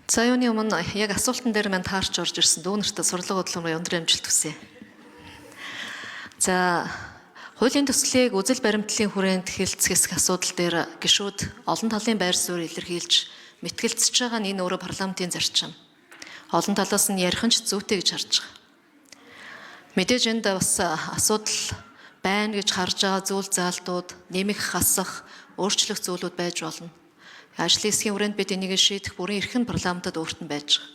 За юуны өмнө яг асуултан дээр мань таарч орж ирсэн дүүнэртээ сурлага бодлого өндөр амжилт хүсье. За хуулийн төслийг үзэл баримтлалын хүрээнд хэлцэх асуудал дээр гишүүд олон талын байр суурь илэрхийлж мэтгэлцэж байгаа нь энэ өөрөө парламентын зарчим. Олон талаас нь ярих нь ч зүйтэй гэж харж байгаа. Мэдээж энд бас асуудал байна гэж харж байгаа зүйл заалтууд нэмэх, хасах, өөрчлөх зүйлүүд байж болно. Ажлын хэсгийн хүрээнд бид энийг шийдэх бүрэн эрх нь парламентод өөрт нь байж байгаа.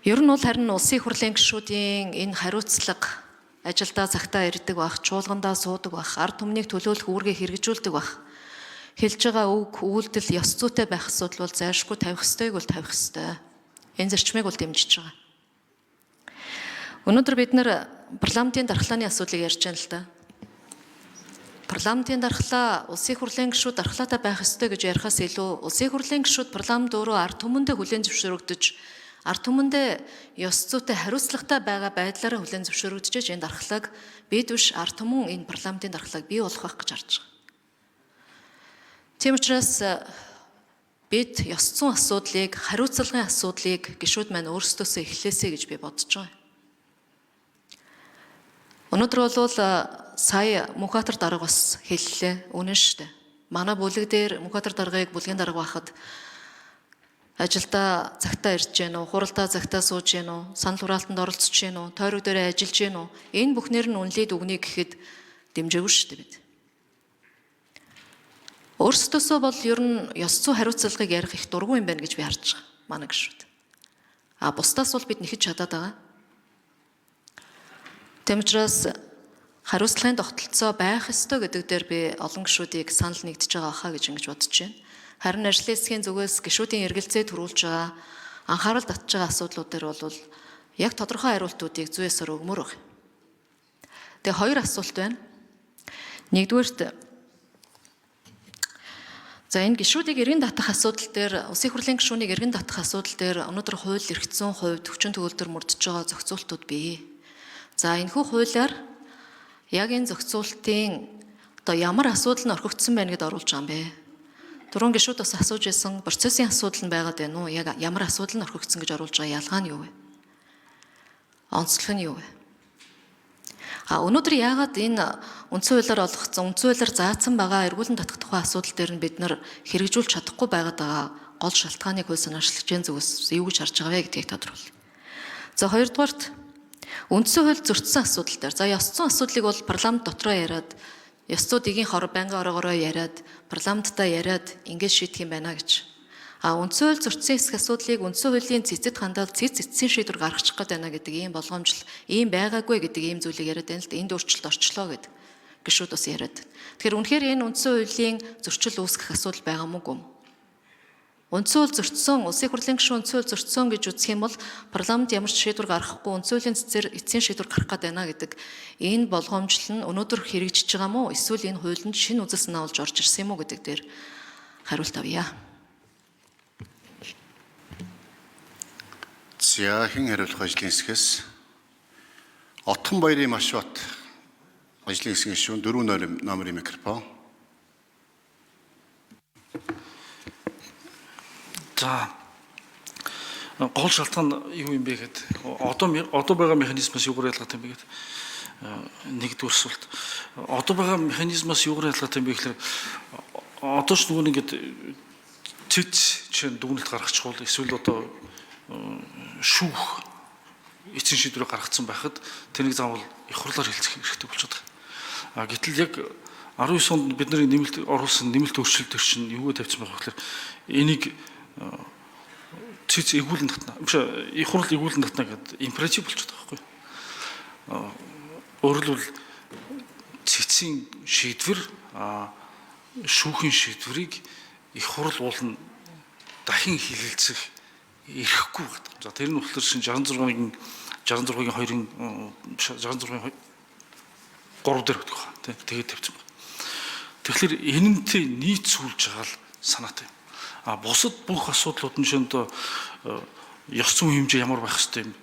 Ер нь бол харин улсын хурлын гишүүдийн энэ хариуцлага ажилдаа цагтаа ирдэг байх, чуулгандаа суудаг байх, ард түмнийг төлөөлөх үүргээ хэрэгжүүлдэг байх. Хэлж байгаа үг, үйлдэл ёс зүйтэй байх асуудал бол зайлшгүй тавих ёстойг бол тавих ёстой. Энэ зарчмыг бол дэмжиж байгаа. Өнөөдөр бид нэр парламентын дархлааны асуудлыг ярьж байна л да. Парламентын дархлаа улсын хурлын гишүүд дархлаатай байх ёстой гэж ярихаас илүү улсын хурлын гишүүд парламент өөрөө ард түмэндээ хүлээн зөвшөөрөгдөж ард түмэндээ ёс зүйтэй хариуцлагатай байгаа байдлаараа хүлээн зөвшөөрөгдөж энэ дархлааг бид биш ард түмэн энэ парламентын дархлааг бий болгох байх гэж харж байгаа. Тийм учраас бид ёс зүйн асуудлыг, хариуцлагын асуудлыг гишүүд маань өөрсдөөсөө эхлээсэй гэж би бодож байгаа. Өнөөдөр бол сая Мөнхбаатар дарга бас хэллээ. Үнэн шүү дээ. Манай бүлэг дээр Мөнхбаатар даргыг бүлгийн дарга байхад ажилдаа цагтаа ирж гэнэ үү, хуралдаа цагтаа сууж гэнэ үү, санал хураалтанд оролцож гэнэ үү, тойрог дээрээ ажиллаж гэнэ үү? Энэ бүхнэр нь үнэлээд өгнө гэхэд дэмжээгүй шүү дээ бид. Өөрсдөөсөө бол ер нь ёс зүй хариуцлагыг ярих их дургүй юм байна гэж би харж байгаа. Манай гишүүд. Бусдаас бол бид нэхэж чадаад байгаа. Тэм учраас хариуцлагын тогтолцоо байх ёстой гэдэг дээр би олон гишүүдийг санал нэгдэж байгаа хаа гэж ингэж бодож байна. Харин ажлын хэсгийн зүгээс гишүүдийн эргэлзээ төрүүлж байгаа анхаарал татж байгаа асуудлууд дээр бол яг тодорхой хариултуудыг зүйсээр өгмөр баг. Тэгээ хоёр асуулт байна. Нэгдүгээрт за энэ гишүүдийг эргэн татах асуудал дээр улсын хурлын гишүүнийг эргэн татах асуудал дээр өнөөдөр хууль эрх зүйн хувьд хүчин төгөлдөр мөрдөж байгаа зохицуултууд бий. За энэхүү хуулиар яг энэ зохицуултын ямар асуудал нь орхигдсон байна гэдээ оруулж байгаа юм бэ? Дөрвөн гишүүд бас асууж байсан процессын асуудал нь байгаад байна уу? Яг ямар асуудал нь орхигдсон гэж оруулж байгаа ялгаа нь юу вэ? Онцлог нь юу вэ? Өнөөдөр яагаад энэ үндсэн хуулиар олгогдсон, үндсэн хуулиар заасан байгаа эргүүлэн татах тухай асуудал дээр нь бид нар хэрэгжүүлж чадахгүй байгаад байгаа гол шалтгааныг хууль санаачлагчийн зүгээс юу гэж харж байгаа вэ гэдгийг тодорхойлъё. За хоёрдугаарт үндсэн хууль зөрчсөн асуудал дээр. За ёс зүйн асуудлыг бол парламент дотроо яриад, ёс зүйн дэгийн хор байнгын ороогоороо яриад, парламенттай яриад ингэж шийдэх юм байна гэж. Үндсэн хууль зөрчсөн хэсэг асуудлыг үндсэн хуулийн цэцэд хандаад цэцэн шийдвэр гаргачих гээд байна гэдэг ийм болгоомжл, ийм байгаагүй гэдэг ийм зүйлийг яриад байна л да. Энд өөрчлөлт орчлоо гэд гишүүд бас яриад. Тэгэхээр үнэхээр энэ үндсэн хуулийн зөрчил үүсгэх асуудал байгаа мүү? Үндсэн хууль зөрчсөн, улсын хурлын гишүүн үндсэн хууль зөрчсөн гэж үзэх юм бол парламент ямар ч шийдвэр гаргахгүй үндсэн хуулийн цэцээр эцсийн шийдвэр гарах гээд байна гэдэг энэ болгоомжл нь өнөөдөр хэрэгжиж байгаа мó эсвэл энэ хуулинд шинэ үзэл санаа олж орж ирсэн юм уу гэдэг дээр хариулт авъя. За хэн хариулах ажлын хэсгээс Отхон Баярын Машбат ажлын хэсгийн гишүүн 4 номерын микрофон. За гол шалтгаан юу юм бэ гэхэд одоо байгаа механизмаас юугаар ялгаатай юм бэ гэхэд нэгдүгээр асуулт. Одоо байгаа механизмаас юугаар ялгаатай юм бэ гэхээр одоо ч нөгөө ингээд цэц чинь дүгнэлт гаргачих бол эсвэл одоо шүүх эцсийн шийдвэрийг гаргацсан байхад тэрнийг заавал их хурлаар хэлцэх хэрэгтэй болчиход байгаа. Гэтэл яг 19 онд бид нарыг нэмэлт оруулсан нэмэлт өөрчлөлтөөр чинь юу тавьсан байх вэ гэхээр энийг цэц эгүүлэн татна. Их хурл эгүүлэн татна гэдэг императив болчиход байгаа байхгүй. Өөрөөр хэлбэл цэцийн шийдвэр шүүхийн шийдвэрийг их хурл уулна дахин хилэлцэх ирэхгүй байдаг. За тэр нь болохоор шин 66-гийн 2-ын 66-ийн 3 дээр байдаг хаа. Тэгээд тавьсан байна. Тэгэхээр энэнтэй нийт сүүлж байгаа л санаатай. Бусад бүх асуудлууд нь шин одоо ёс зүйн хэмжээ ямар байх ёстой юм?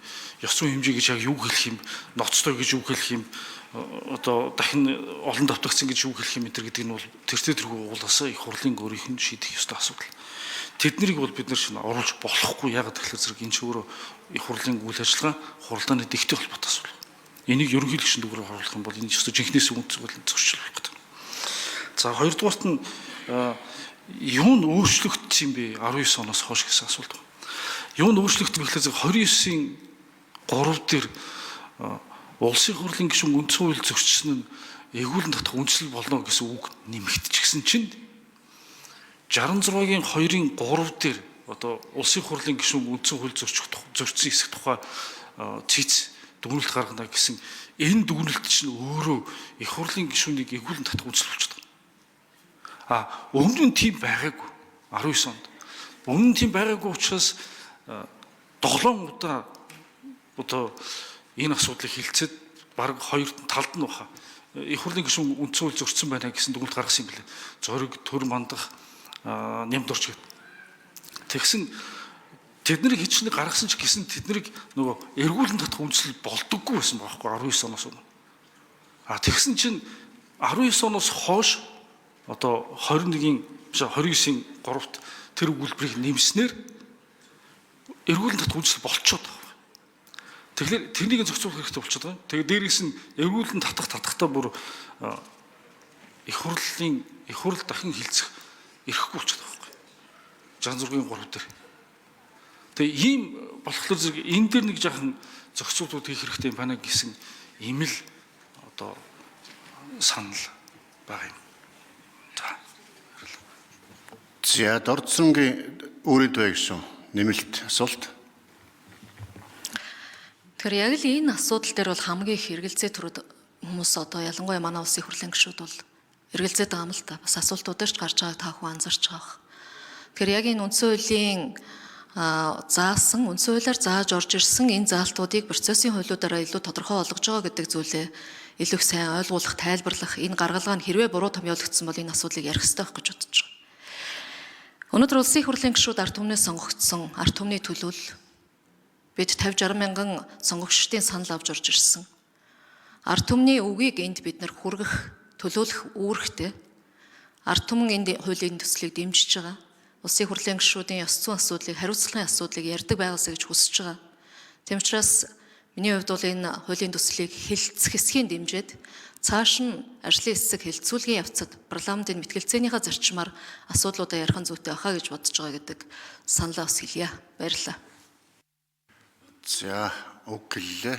Ёс зүйн хэмжээ гэж яг юу хэлэх юм? Ноцтой гэж юу хэлэх юм? Одоо дахин олон давтагдсан гэж юу хэлэх юм гэдэг нь бол тэртээ тэргүй уулаасаа их хурлын өөрийнх нь шийдэх ёстой асуудал. тэднийг бол бид нар шинэ оруулж болохгүй. Яагаад гэвэл зэрэг энэ ч өөрөө их хурлын үйл ажиллагаа хуралдааны дэгтэй холбоотой асуудал. Энийг ерөнхийлөгчөнд дүгрээр харуулах юм бол энэ ч гэсэн жинхнээс зөрчил болох гэдэг. За хоёрдугаарт нь юу нь өөрчлөгдсөн юм бэ 19 оноос хойш гэсэн асуулт байна. Юу нь өөрчлөгдсөн бэ гэхлээр 29-ийн 3 дээр улсын хурлын гишүүн үндсэн хууль зөрчсөн нь эгүүлэн татах үндсэл болно гэсэн үг нэмэгдчихсэн чинь 66-гийн 2-ын 3 дээр одоо улсын хурлын гишүүн үндсэн хууль зөрчсөн хэсэг тухай цэц дүгнэлт гаргана гэсэн энэ дүгнэлт чинь өөрөө их хурлын гишүүнийг эгүүлэн татах үндсэл болчихдог. Өмнө нь тийм байгаагүй 19 онд. Өмнө нь тийм байгаагүй учраас 7 удаа одоо энэ асуудлыг хилцээд баг хоёр талд нь баха. Их хурлын гишүүн үндсэн хууль зөрчсөн байна гэсэн дүгнэлт гаргасан юм билээ. Зориг, төр мандах, нямд орч гэдэг. Тэгсэн тэднийг хичнээн гаргасан ч гэсэн тэднийг нөгөө эргүүлэн татах үндсэл болдоггүй байсан байхгүй 19 оноос өмнө. Тэгсэн чинь 19 оноос хойш одоо 21-ийн 29-ийн 3-т тэр өгүүлбэрийг нэмснээр эргүүлэн татах үндсэл болчиход байгаа. Тэгэхээр тэрнийг зохицуулах хэрэгтэй болчиход байгаа. Тэгээд дээрээс нь эргүүлэн татахтаа бүр их хурл дахин хилцэх эрхгүй болчиход байгаа байхгүй. 66-ийн 3 дээр. Тэгээ ийм болохоор зэрэг энэ дээр нэг жаахан зохицуултууд хийх хэрэгтэй юм байна гэсэн ийм л одоо санал байгаа юм. За Дордсонгийн өөрөдөө гэсэн нэмэлт асуулт. Тэгэхээр яг л энэ асуудал дээр бол хамгийн их эргэлзээ төрөд хүмүүс одоо ялангуяа манай улсын хурлын гишүүд бол эргэлзээд байгаа юм л та. Бас асуултуудаар ч гарч байгааг та бүхэн анзарч байгаа. Тэгэхээр яг энэ үндсэн хуулийн заасан, үндсэн хуулиар зааж орж ирсэн энэ заалтуудыг процессын хуулиудаараа илүү тодорхой болгож байгаа гэдэг зүйлээ илүү их сайн ойлгуулах, тайлбарлах, энэ гаргалгаа нь хэрвээ буруу томьёологдсон бол энэ асуудлыг ярих хэрэгтэй байх гэж бодож байгаа. Өнөөдөр улсын хурлын гишүүд ард түмнээс сонгогдсон, ард түмний төлөөл бид 50-60 мянган сонгогчдын санал авч орж ирсэн. Ард түмний үгийг энд бид нар хүргэх, төлөөлөх үүрэгтэй. Ард түмэн энд хуулийн төслийг дэмжиж байгаа. Улсын хурлын гишүүдийн ёс зүйн асуудлыг, хариуцлагын асуудлыг ярьдаг байгаасаа гэж хүсэж байгаа. Тийм учраас миний хувьд бол энэ хуулийн төслийг хэлэлцэх хэсгийн дэмжиж цааш нь ажлын хэсэг хэлэлцүүлгийн явцад парламентын мэтгэлцээнийхээ зарчмаар асуудлуудаа ярих нь зүйтэй байхаа гэж бодож байгаа гэдэг саналаа бас хэлье. Баярлалаа. За үг гэлээ.